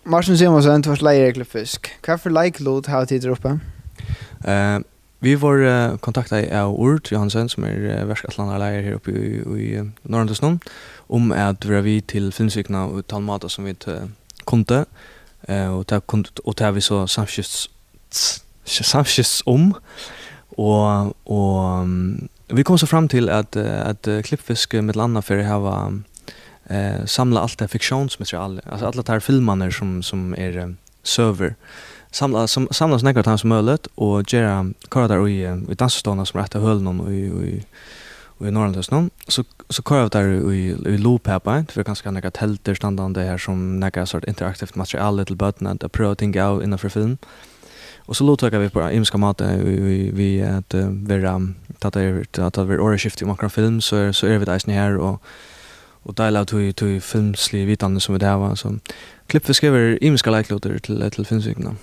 Martin Simonsen, du har leier i Klippfisk. Hva for leiklod har tid oppe? Vi var kontaktet av Urt Johansen, som verskatlandarleier her oppe i Norrlandesnån, om at vi til filmsykene og talmater som vi kunde. Og det har vi så samskifts om. Og vi kom så fram til at Klippfisk med landa för att ha samla allt det fiktionsmaterial, alltså alla de här filmerna som server. Samlas några timmar som möjligt och göra köra i dansstånda som rätta höllen och i Norrlandsnån. Så köra där i loop här på för ganska några tälter standande här som några sort interaktivt material little button att pröva tänka out innanför film. Och så låter vi på imska mat vi att vara att vi årskift i makro film så är vi där här och dela till filmslig vitande som vi det var så Klippfisk skriver imska likeloter till filmsykna.